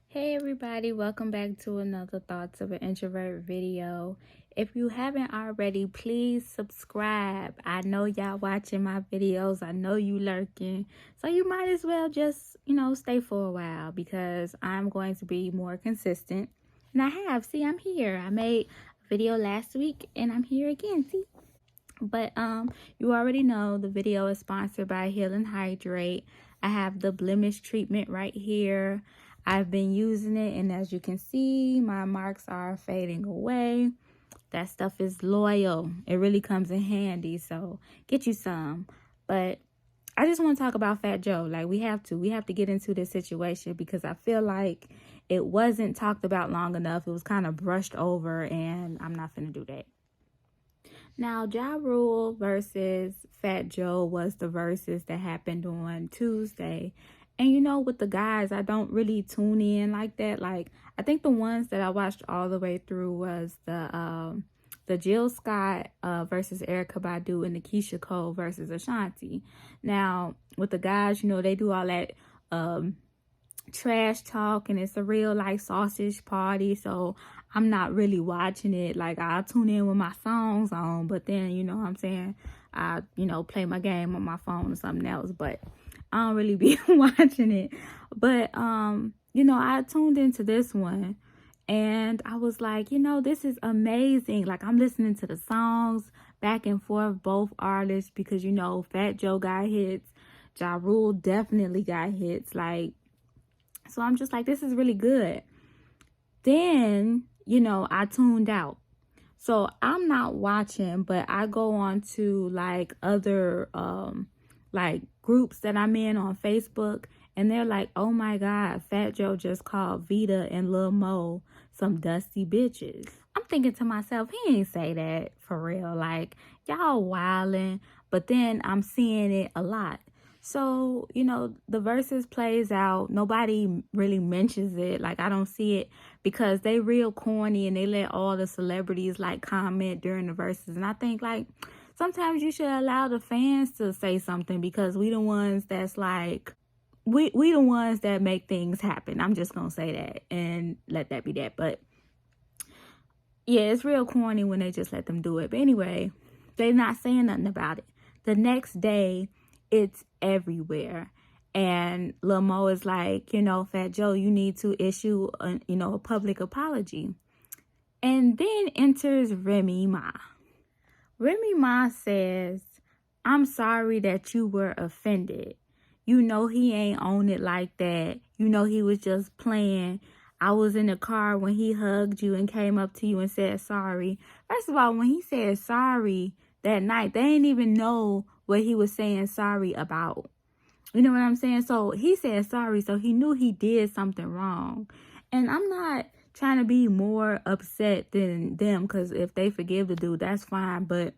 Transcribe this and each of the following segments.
Hey everybody, welcome back to another Thoughts of an Introvert video. If you haven't already, please subscribe. I know y'all watching my videos. I know you lurking. So you might as well just, stay for a while because I'm going to be more consistent. And I have. See, I'm here. I made a video last week and I'm here again. See? But you already know the video is sponsored by Heal and Hydrate. I have the blemish treatment right here. I've been using it, and as you can see, my marks are fading away. That stuff is loyal. It really comes in handy, so get you some. But I just want to talk about Fat Joe. Like, we have to get into this situation because I feel like it wasn't talked about long enough. It was kind of brushed over, and I'm not finna do that. Now, Ja Rule versus Fat Joe was the verses that happened on Tuesday. And with the guys, I don't really tune in like that. Like, I think the ones that I watched all the way through was the Jill Scott versus Erykah Badu and the Keisha Cole versus Ashanti. Now, with the guys, they do all that trash talk and it's a real like sausage party, so I'm not really watching it. Like, I'll tune in with my songs on, but then what I'm saying, I play my game on my phone or something else, but I don't really be watching it. But I tuned into this one and I was like, this is amazing. Like, I'm listening to the songs back and forth, both artists, because Fat Joe got hits, Ja Rule definitely got hits. Like, so I'm just like, this is really good. Then, I tuned out. So I'm not watching, but I go on to like other like groups that I'm in on Facebook, and they're like, oh my God, Fat Joe just called Vita and Lil Mo some dusty bitches. I'm thinking to myself, he ain't say that for real. Like, y'all wildin', but then I'm seeing it a lot. So, the verses plays out. Nobody really mentions it. Like, I don't see it because they real corny and they let all the celebrities like comment during the verses. And I think like sometimes you should allow the fans to say something because we the ones that's like, we the ones that make things happen. I'm just going to say that and let that be that. But yeah, it's real corny when they just let them do it. But anyway, they're not saying nothing about it. The next day, it's everywhere. And Lil Mo is like, Fat Joe, you need to issue a public apology. And then enters Remy Ma. Remy Ma says, I'm sorry that you were offended. He ain't on it like that. He was just playing. I was in the car when he hugged you and came up to you and said sorry. First of all, when he said sorry that night, they didn't even know what he was saying sorry about. You know what I'm saying? So he said sorry, so he knew he did something wrong. And I'm not trying to be more upset than them, because if they forgive the dude, that's fine. But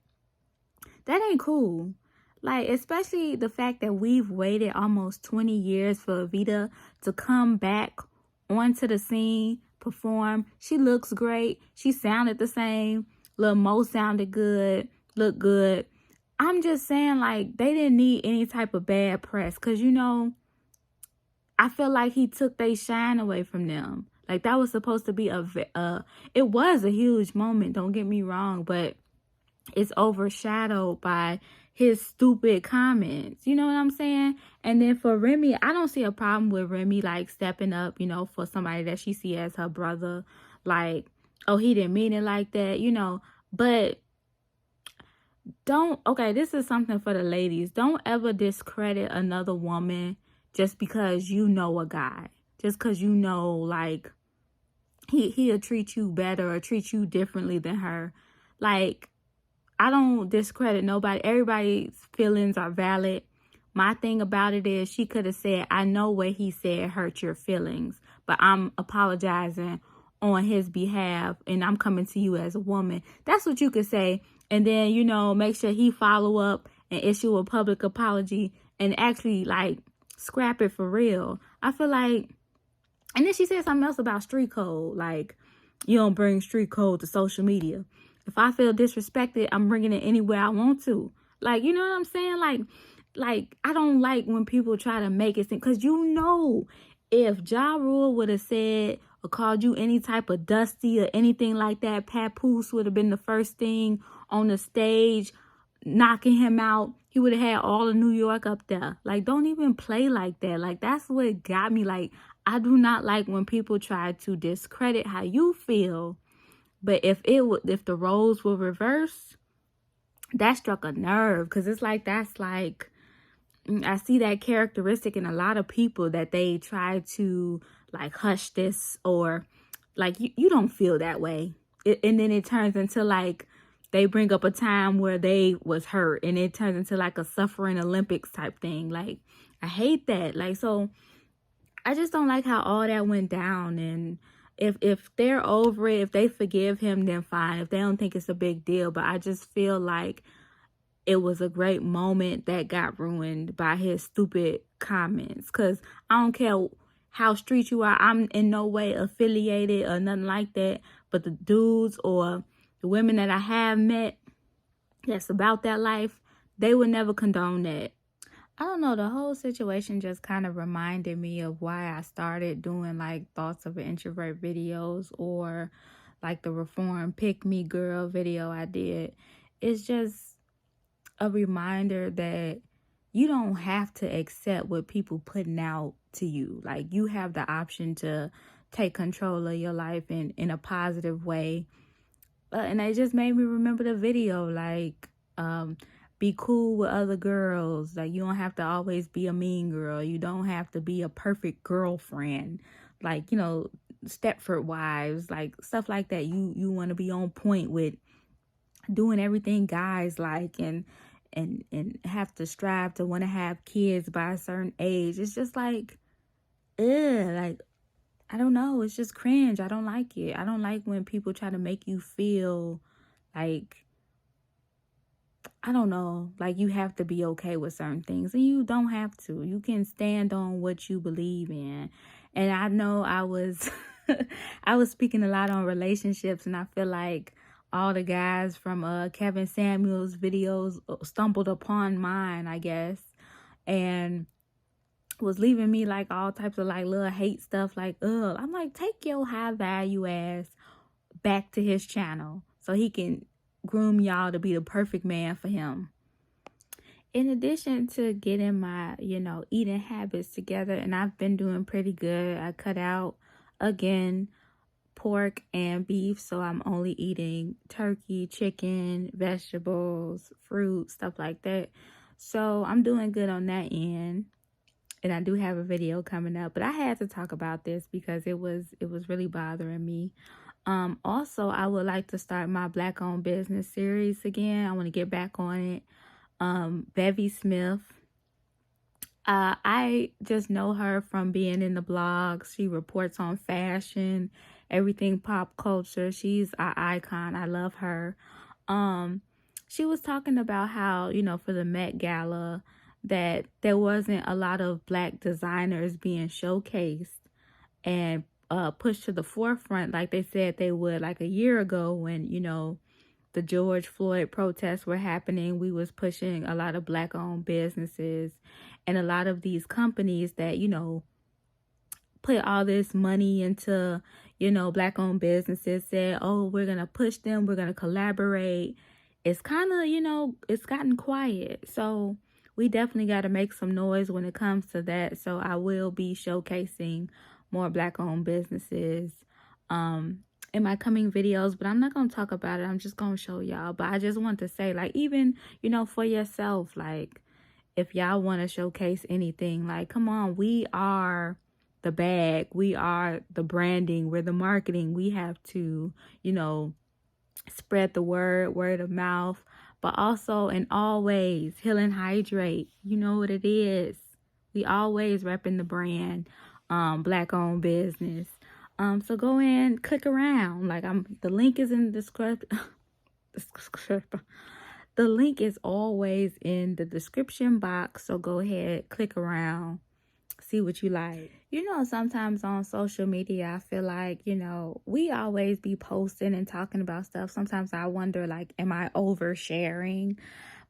that ain't cool. Like, especially the fact that we've waited almost 20 years for Vita to come back onto the scene, perform. She looks great. She sounded the same. Lil Mo sounded good, looked good. I'm just saying, like, they didn't need any type of bad press because, I feel like he took their shine away from them. Like, that was supposed to be it was a huge moment, don't get me wrong, but it's overshadowed by his stupid comments. You know what I'm saying? And then for Remy, I don't see a problem with Remy, like, stepping up, for somebody that she see as her brother. Like, oh, he didn't mean it like that, but okay, this is something for the ladies. Don't ever discredit another woman just because you know a guy. Just because like, he'll treat you better or treat you differently than her. Like, I don't discredit nobody. Everybody's feelings are valid. My thing about it is she could have said, I know what he said hurt your feelings, but I'm apologizing on his behalf and I'm coming to you as a woman. That's what you could say. And then, make sure he follow up and issue a public apology and actually like scrap it for real. I feel like, and then she said something else about street code. Like, you don't bring street code to social media. If I feel disrespected, I'm bringing it anywhere I want to. Like, you know what I'm saying? Like I don't like when people try to make it seem, because if Ja Rule would have said or called you any type of dusty or anything like that, Papoose would have been the first thing on the stage knocking him out. He would have had all of New York up there. Like, don't even play like that. Like, that's what got me. Like, I do not like when people try to discredit how you feel. But if the roles were reversed, that struck a nerve, because it's like, that's like, I see that characteristic in a lot of people, that they try to like hush this, or like you don't feel that way. And then it turns into like they bring up a time where they was hurt, and it turns into like a suffering Olympics type thing. Like, I hate that. Like, so I just don't like how all that went down. And if they're over it, if they forgive him, then fine. If they don't think it's a big deal. But I just feel like it was a great moment that got ruined by his stupid comments. Because I don't care how street you are. I'm in no way affiliated or nothing like that. But the dudes or the women that I have met that's about that life, they would never condone that. I don't know, the whole situation just kind of reminded me of why I started doing like Thoughts of an Introvert videos, or like the Reform Pick Me Girl video I did. It's just a reminder that you don't have to accept what people putting out to you. Like, you have the option to take control of your life in a positive way. And it just made me remember the video, like, be cool with other girls. Like, you don't have to always be a mean girl. You don't have to be a perfect girlfriend. Like, Stepford Wives, like stuff like that. You want to be on point with doing everything guys like, and have to strive to want to have kids by a certain age. It's just like, like, I don't know. It's just cringe. I don't like it. I don't like when people try to make you feel like, I don't know, like you have to be okay with certain things. And you don't have to. You can stand on what you believe in. And I know I was I was speaking a lot on relationships, and I feel like all the guys from Kevin Samuels videos stumbled upon mine, I guess, and was leaving me like all types of like little hate stuff, like, ugh. I'm like, take your high value ass back to his channel so he can groom y'all to be the perfect man for him. In addition to getting my, eating habits together, and I've been doing pretty good. I cut out, again, pork and beef, so I'm only eating turkey, chicken, vegetables, fruit, stuff like that. So I'm doing good on that end. And I do have a video coming up, but I had to talk about this because it was really bothering me. Also, I would like to start my Black owned business series again. I want to get back on it. Bevy Smith, I just know her from being in the blogs. She reports on fashion, everything pop culture. She's an icon. I love her. She was talking about how, for the Met Gala, that there wasn't a lot of Black designers being showcased and pushed to the forefront like they said they would, like a year ago when, the George Floyd protests were happening. We was pushing a lot of Black owned businesses, and a lot of these companies that, put all this money into, Black owned businesses said, oh, we're going to push them. We're going to collaborate. It's kind of, it's gotten quiet. So we definitely got to make some noise when it comes to that. So I will be showcasing more Black owned businesses in my coming videos, but I'm not going to talk about it. I'm just going to show y'all. But I just want to say, like, even, for yourself, like, if y'all want to showcase anything, like, come on, we are the bag. We are the branding. We're the marketing. We have to, spread the word of mouth, but also and always heal and hydrate. You know what it is. We always repping the brand, Black owned business. So go in, click around. Like, the link is in the description. The link is always in the description box. So go ahead, click around, see what you like. Sometimes on social media, I feel like, we always be posting and talking about stuff. Sometimes I wonder, like, am I oversharing?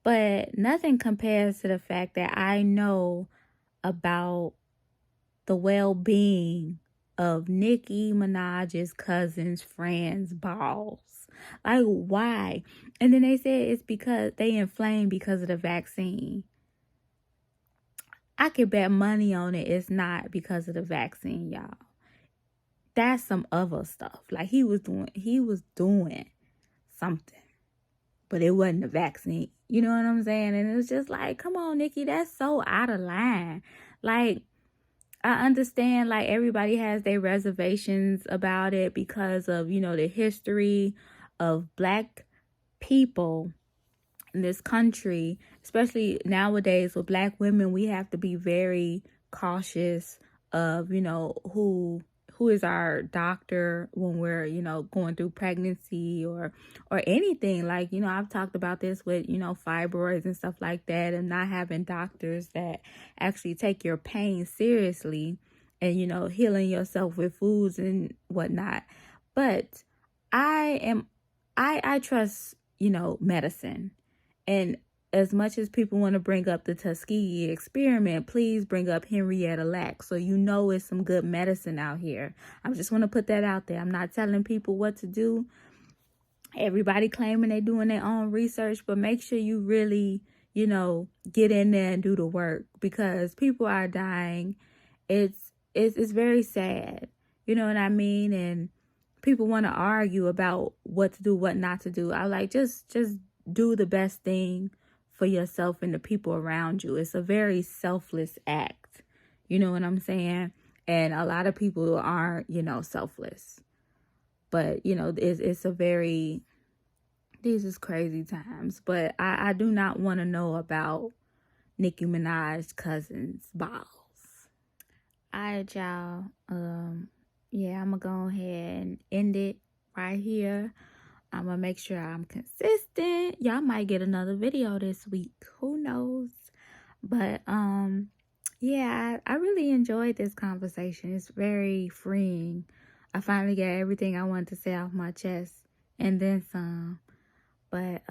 But nothing compares to the fact that I know about the well-being of Nicki Minaj's cousins, friends, balls. Like, why? And then they said it's because they inflamed because of the vaccine. I could bet money on it. It's not because of the vaccine, y'all. That's some other stuff. Like he was doing something, but it wasn't the vaccine. You know what I'm saying? And it was just like, come on, Nicki, that's so out of line. Like, I understand like everybody has their reservations about it because of, you know, the history of Black people in this country, especially nowadays with Black women. We have to be very cautious of, you know, who is our doctor when we're, you know, going through pregnancy or anything. Like, you know, I've talked about this with, you know, fibroids and stuff like that, and not having doctors that actually take your pain seriously and, you know, healing yourself with foods and whatnot. But I trust, you know, medicine. And as much as people want to bring up the Tuskegee experiment, please bring up Henrietta Lacks, so you know it's some good medicine out here. I just want to put that out there. I'm not telling people what to do. Everybody claiming they're doing their own research, but make sure you really, you know, get in there and do the work, because people are dying. It's very sad. You know what I mean? And people want to argue about what to do, what not to do. I like just do the best thing for yourself and the people around you. It's a very selfless act. You know what I'm saying? And a lot of people aren't, you know, selfless. But, you know, it's a very, these is crazy times. But I do not want to know about Nicki Minaj's cousins' balls. All right, y'all. Yeah, I'm going to go ahead and end it right here. I'm going to make sure I'm consistent. Y'all might get another video this week. Who knows? But, yeah, I really enjoyed this conversation. It's very freeing. I finally got everything I wanted to say off my chest and then some. But,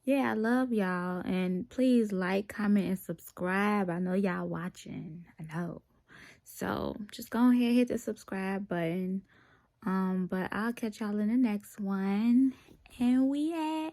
yeah, I love y'all. And please like, comment, and subscribe. I know y'all watching. I know. So, just go ahead and hit the subscribe button. But I'll catch y'all in the next one. And we at